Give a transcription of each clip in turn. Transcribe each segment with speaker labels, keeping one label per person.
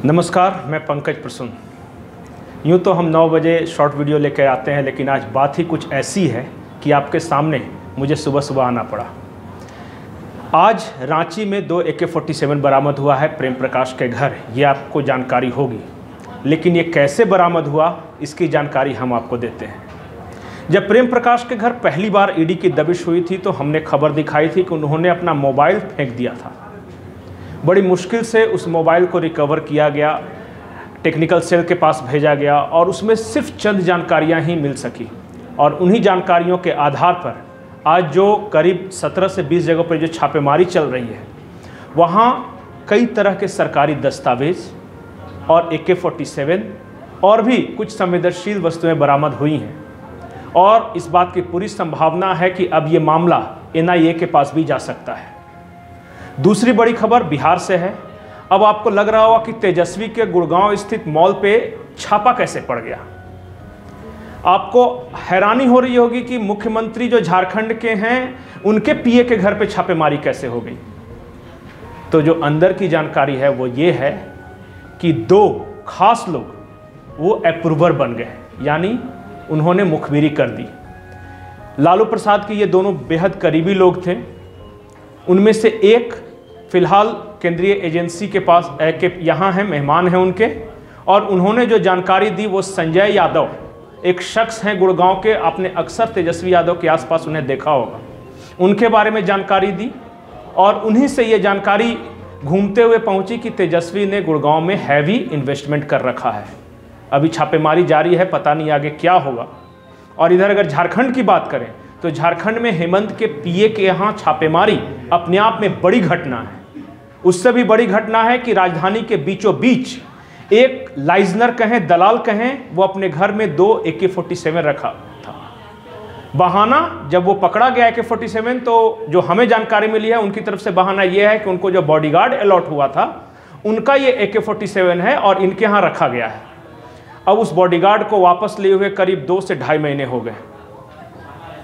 Speaker 1: नमस्कार, मैं पंकज प्रसून। यूँ तो हम 9 बजे शॉर्ट वीडियो लेकर आते हैं, लेकिन आज बात ही कुछ ऐसी है कि आपके सामने मुझे सुबह सुबह आना पड़ा। आज रांची में 2 AK-47 बरामद हुआ है प्रेम प्रकाश के घर, ये आपको जानकारी होगी। लेकिन ये कैसे बरामद हुआ, इसकी जानकारी हम आपको देते हैं। जब प्रेम प्रकाश के घर पहली बार ईडी की दबिश हुई थी तो हमने खबर दिखाई थी कि उन्होंने अपना मोबाइल फेंक दिया था। बड़ी मुश्किल से उस मोबाइल को रिकवर किया गया, टेक्निकल सेल के पास भेजा गया और उसमें सिर्फ चंद जानकारियां ही मिल सकी। और उन्हीं जानकारियों के आधार पर आज जो करीब 17 से 20 जगहों पर जो छापेमारी चल रही है, वहाँ कई तरह के सरकारी दस्तावेज और AK-47 और भी कुछ संवेदनशील वस्तुएं बरामद हुई हैं। और इस बात की पूरी संभावना है कि अब ये मामला NIA के पास भी जा सकता है। दूसरी बड़ी खबर बिहार से है। अब आपको लग रहा होगा कि तेजस्वी के गुड़गांव स्थित मॉल पे छापा कैसे पड़ गया। आपको हैरानी हो रही होगी कि मुख्यमंत्री जो झारखंड के हैं, उनके पीए के घर पे छापेमारी कैसे हो गई। तो जो अंदर की जानकारी है वो ये है कि 2 खास लोग वो अप्रूवर बन गए, यानी उन्होंने मुखबिरी कर दी। लालू प्रसाद के ये दोनों बेहद करीबी लोग थे। उनमें से एक फिलहाल केंद्रीय एजेंसी के पास यहाँ हैं, मेहमान हैं उनके, और उन्होंने जो जानकारी दी वो संजय यादव, एक शख्स हैं गुड़गांव के, आपने अक्सर तेजस्वी यादव के आसपास उन्हें देखा होगा, उनके बारे में जानकारी दी। और उन्हीं से ये जानकारी घूमते हुए पहुंची कि तेजस्वी ने गुड़गांव में हैवी इन्वेस्टमेंट कर रखा है। अभी छापेमारी जारी है, पता नहीं आगे क्या होगा। और इधर अगर झारखंड की बात करें तो झारखंड में हेमंत के पीए के यहाँ छापेमारी अपने आप में बड़ी घटना है। उससे भी बड़ी घटना है कि राजधानी के बीचों बीच एक लाइजनर कहें, दलाल कहें, वो अपने घर में 2 AK-47 रखा था। बहाना जब वो पकड़ा गया AK-47, तो जो हमें जानकारी मिली है उनकी तरफ से बहाना ये है कि उनको जो बॉडीगार्ड अलॉट हुआ था उनका ये AK-47 है और इनके यहाँ रखा गया है। अब उस बॉडीगार्ड को वापस लिए हुए करीब 2 से ढाई महीने हो गए।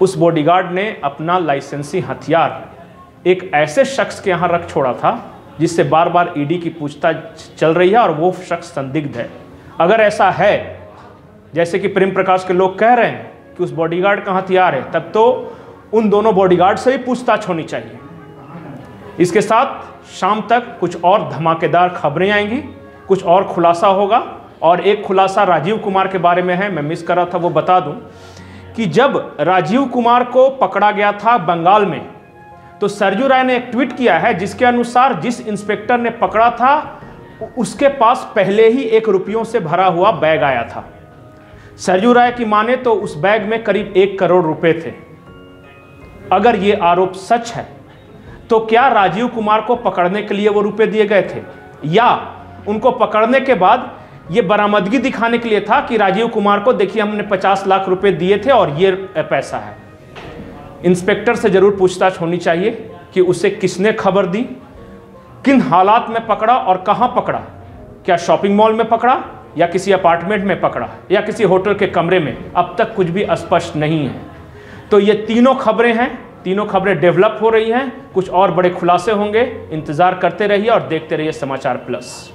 Speaker 1: उस बॉडीगार्ड ने अपना लाइसेंसी हथियार एक ऐसे शख्स के यहाँ रख छोड़ा था जिससे बार बार ईडी की पूछताछ चल रही है और वो शख्स संदिग्ध है। अगर ऐसा है जैसे कि प्रेम प्रकाश के लोग कह रहे हैं कि उस बॉडीगार्ड का हथियार है, तब तो उन दोनों बॉडीगार्ड से भी पूछताछ होनी चाहिए। इसके साथ शाम तक कुछ और धमाकेदार खबरें आएंगी, कुछ और खुलासा होगा। और एक खुलासा राजीव कुमार के बारे में है, मैं मिस कर रहा था वो बता दूं कि जब राजीव कुमार को पकड़ा गया था बंगाल में, तो सरजू राय ने एक ट्वीट किया है जिसके अनुसार जिस इंस्पेक्टर ने पकड़ा था उसके पास पहले ही 1 रुपयों से भरा हुआ बैग आया था। सरजू राय की माने तो उस बैग में करीब 1 करोड़ रुपए थे। अगर ये आरोप सच है तो क्या राजीव कुमार को पकड़ने के लिए वो रुपए दिए गए थे, या उनको पकड़ने के बाद ये बरामदगी दिखाने के लिए था कि राजीव कुमार को देखिए हमने 50 लाख रुपए दिए थे और ये पैसा है। इंस्पेक्टर से जरूर पूछताछ होनी चाहिए कि उसे किसने खबर दी, किन हालात में पकड़ा और कहां पकड़ा। क्या शॉपिंग मॉल में पकड़ा, या किसी अपार्टमेंट में पकड़ा, या किसी होटल के कमरे में, अब तक कुछ भी स्पष्ट नहीं है। तो ये तीनों खबरें हैं, तीनों खबरें डेवलप हो रही हैं, कुछ और बड़े खुलासे होंगे। इंतजार करते रहिए और देखते रहिए समाचार प्लस।